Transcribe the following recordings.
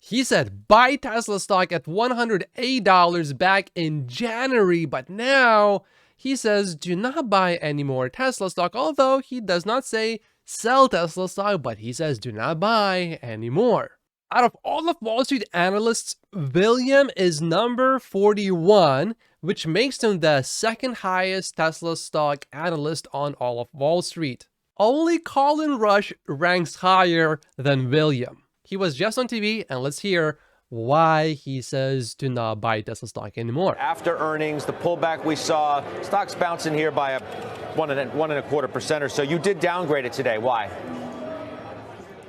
He said buy Tesla stock at $108 back in January, but now he says do not buy any more Tesla stock, although he does not say sell Tesla stock, but he says do not buy anymore. Out of all of Wall Street analysts, William is number 41, which makes him the second highest Tesla stock analyst on all of Wall Street. Only Colin Rush ranks higher than William. He was just on TV, and let's hear why he says to not buy Tesla stock anymore. After earnings, the pullback we saw, stocks bouncing here by a 1.25% or so. You did downgrade it today. Why?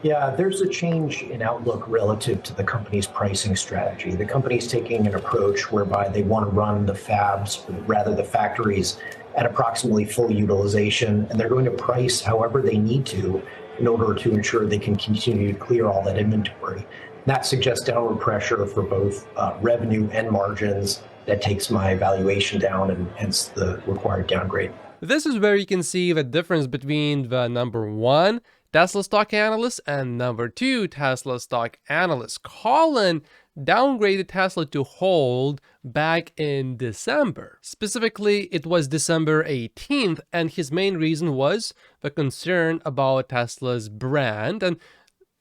Yeah, there's a change in outlook relative to the company's pricing strategy. The company's taking an approach whereby they want to run the fabs, rather the factories, at approximately full utilization, and they're going to price however they need to in order to ensure they can continue to clear all that inventory. That suggests downward pressure for both revenue and margins. That takes my valuation down and hence the required downgrade. This is where you can see the difference between the number 1 Tesla stock analyst and number 2 Tesla stock analyst. Colin downgraded Tesla to hold back in December. Specifically, it was December 18th, and his main reason was the concern about Tesla's brand and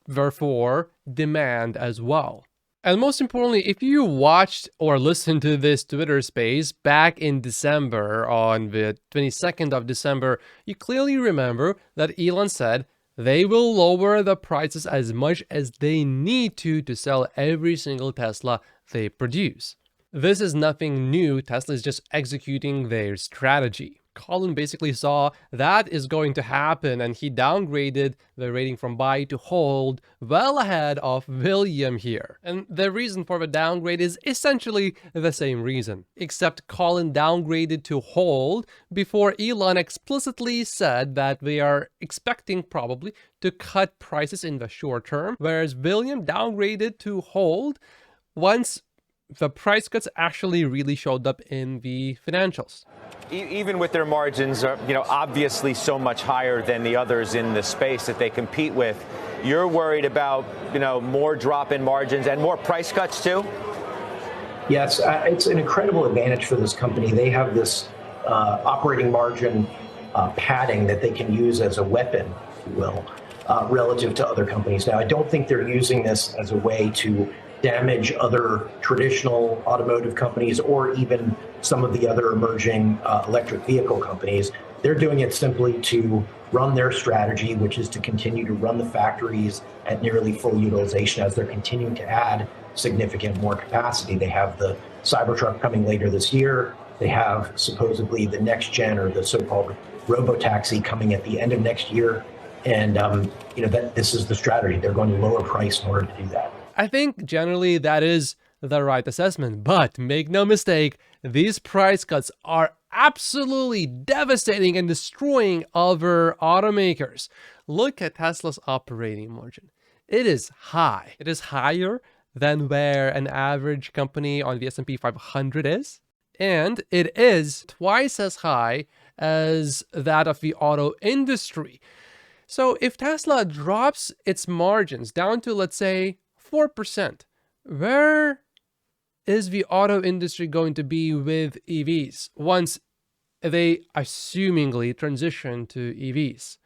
therefore demand as well. And most importantly, if you watched or listened to this Twitter space back in December, on the 22nd of December, you clearly remember that Elon said they will lower the prices as much as they need to sell every single Tesla they produce. This is nothing new. Tesla is just executing their strategy. Colin basically saw that is going to happen, and he downgraded the rating from buy to hold well ahead of William here. And the reason for the downgrade is essentially the same reason, except Colin downgraded to hold before Elon explicitly said that they are expecting probably to cut prices in the short term, whereas William downgraded to hold once the price cuts actually really showed up in the financials. Even with their margins, obviously so much higher than the others in the space that they compete with, you're worried about, more drop in margins and more price cuts too? Yes, it's an incredible advantage for this company. They have this operating margin padding that they can use as a weapon, if you will, relative to other companies. Now, I don't think they're using this as a way to damage other traditional automotive companies or even some of the other emerging electric vehicle companies. They're doing it simply to run their strategy, which is to continue to run the factories at nearly full utilization as they're continuing to add significant more capacity. They have the Cybertruck coming later this year. They have supposedly the next gen, or the so-called robotaxi, coming at the end of next year. And that this is the strategy. They're going to lower price in order to do that. I think generally that is the right assessment, but make no mistake, these price cuts are absolutely devastating and destroying other automakers. Look at Tesla's operating margin. It is high. It is higher than where an average company on the S&P 500 is, and it is twice as high as that of the auto industry. So if Tesla drops its margins down to, let's say, 4%, where is the auto industry going to be with EVs once they assumingly transition to EVs?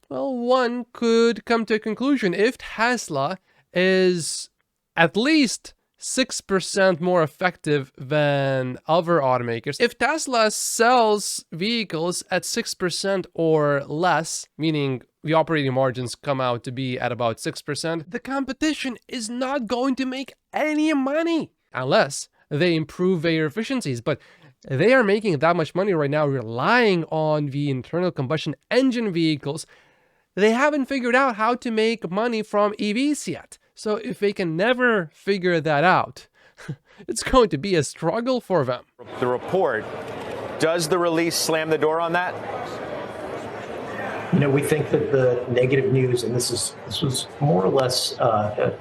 Well, one could come to a conclusion. If Tesla is at least 6% more effective than other automakers, if Tesla sells vehicles at 6% or less, meaning the operating margins come out to be at about 6%, the competition is not going to make any money unless they improve their efficiencies. But they are making that much money right now relying on the internal combustion engine vehicles. They haven't figured out how to make money from EVs yet. So if they can never figure that out, it's going to be a struggle for them. The report, does the release slam the door on that? We think that the negative news, and this was more or less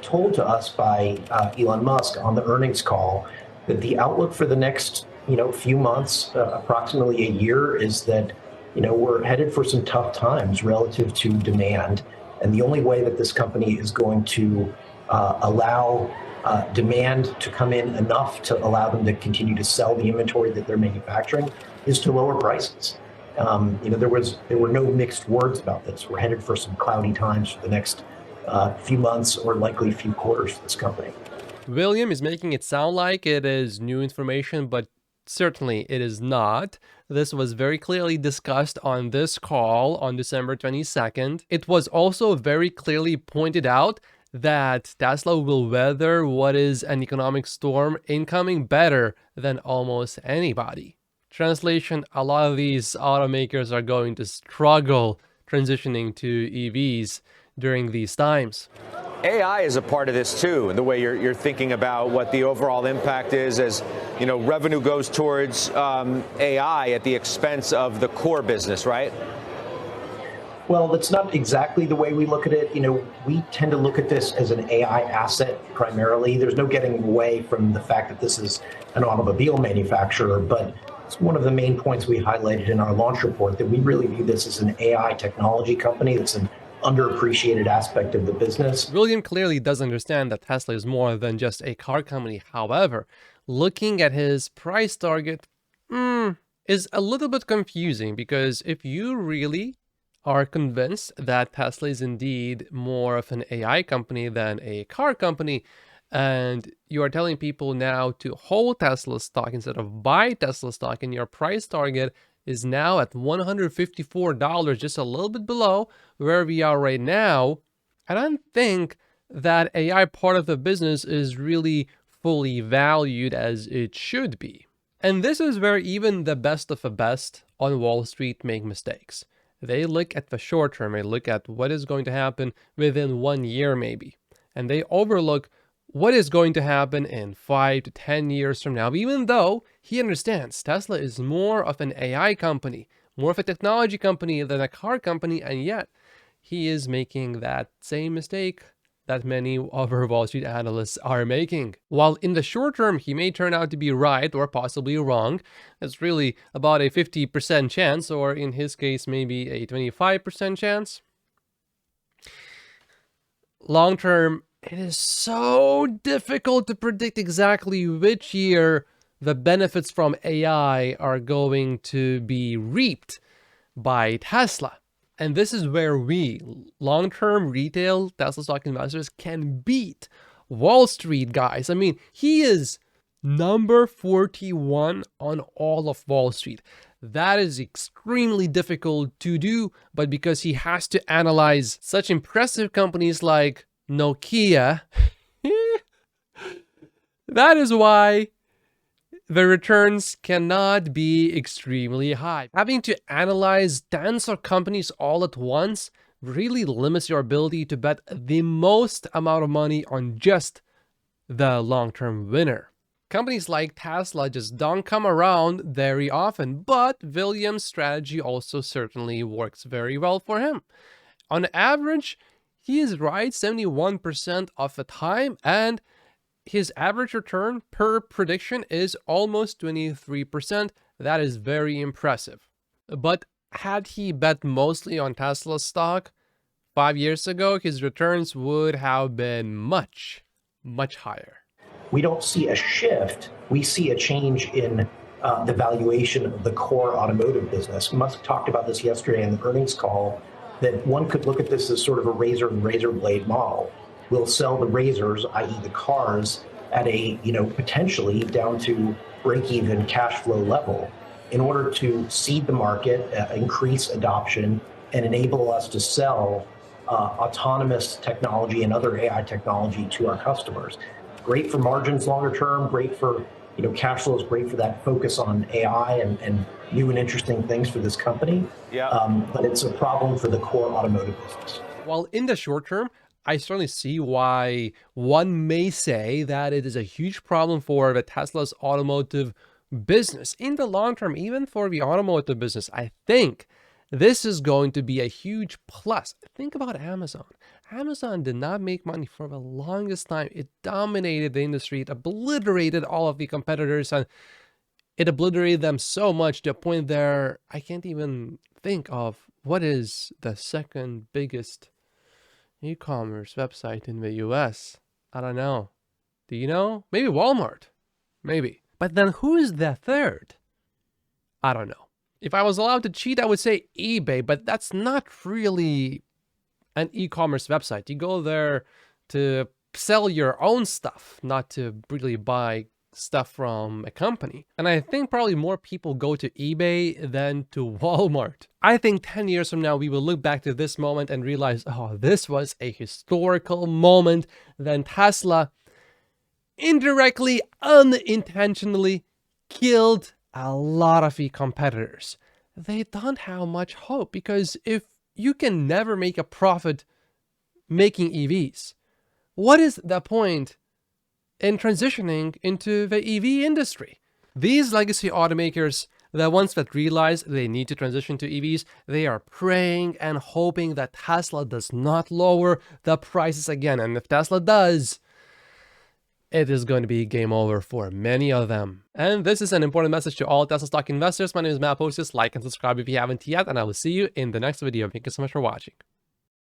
told to us by Elon Musk on the earnings call, that the outlook for the next few months, approximately a year, is that we're headed for some tough times relative to demand, and the only way that this company is going to allow demand to come in enough to allow them to continue to sell the inventory that they're manufacturing is to lower prices. There were no mixed words about this. We're headed for some cloudy times for the next few months or likely few quarters for this company. William is making it sound like it is new information, but certainly it is not. This was very clearly discussed on this call on December 22nd. It was also very clearly pointed out that Tesla will weather what is an economic storm incoming better than almost anybody. Translation, a lot of these automakers are going to struggle transitioning to EVs during these times. AI is a part of this too, and the way you're thinking about what the overall impact is as revenue goes towards AI at the expense of the core business, right? Well, that's not exactly the way we look at it. We tend to look at this as an AI asset primarily. There's no getting away from the fact that this is an automobile manufacturer, but it's one of the main points we highlighted in our launch report, that we really view this as an AI technology company that's an underappreciated aspect of the business. William clearly does understand that Tesla is more than just a car company. However, looking at his price target is a little bit confusing, because if you really are convinced that Tesla is indeed more of an AI company than a car company, and you are telling people now to hold Tesla stock instead of buy Tesla stock, and your price target is now at $154, just a little bit below where we are right now, I don't think that AI part of the business is really fully valued as it should be. And this is where even the best of the best on Wall Street make mistakes. They look at the short term, they look at what is going to happen within 1 year maybe, and they overlook what is going to happen in 5 to 10 years from now, even though he understands Tesla is more of an AI company, more of a technology company than a car company, and yet he is making that same mistake that many other Wall Street analysts are making. While in the short term, he may turn out to be right or possibly wrong, it's really about a 50% chance, or in his case, maybe a 25% chance. Long term, it is so difficult to predict exactly which year the benefits from AI are going to be reaped by Tesla. And this is where we, long-term retail Tesla stock investors, can beat Wall Street guys. I mean, he is number 41 on all of Wall Street. That is extremely difficult to do, but because he has to analyze such impressive companies like Nokia, that is why the returns cannot be extremely high. Having to analyze tens of companies all at once really limits your ability to bet the most amount of money on just the long-term winner. Companies like Tesla just don't come around very often, but Williams' strategy also certainly works very well for him. On average, he is right 71% of the time, and his average return per prediction is almost 23%. That is very impressive. But had he bet mostly on Tesla stock 5 years ago, his returns would have been much, much higher. We don't see a shift. We see a change in the valuation of the core automotive business. Musk talked about this yesterday in the earnings call, that one could look at this as sort of a razor and razor blade model. We'll sell the razors, i.e. the cars, at a, potentially down to break-even cash flow level in order to seed the market, increase adoption, and enable us to sell autonomous technology and other AI technology to our customers. Great for margins longer term, great for cash flows, great for that focus on AI and new and interesting things for this company. Yeah. But it's a problem for the core automotive business. While in the short term, I certainly see why one may say that it is a huge problem for the Tesla's automotive business. In the long term, even for the automotive business, I think this is going to be a huge plus. Think about Amazon. Amazon did not make money for the longest time. It dominated the industry. It obliterated all of the competitors, and it obliterated them so much to a point there I can't even think of what is the second biggest e-commerce website in the US. I don't know. Do you know? Maybe Walmart. Maybe. But then who is the third? I don't know. If I was allowed to cheat, I would say eBay, but that's not really an e-commerce website. You go there to sell your own stuff, not to really buy stuff from a company. And I think probably more people go to eBay than to Walmart. I think 10 years from now, we will look back to this moment and realize, oh, this was a historical moment. Then Tesla indirectly, unintentionally killed a lot of e-competitors. They don't have much hope, because if you can never make a profit making EVs, what is the point in transitioning into the EV industry? These legacy automakers, the ones that realize they need to transition to EVs, they are praying and hoping that Tesla does not lower the prices again. And if Tesla does, it is going to be game over for many of them. And this is an important message to all Tesla stock investors. My name is Matt Posius. Like and subscribe if you haven't yet, and I will see you in the next video. Thank you so much for watching.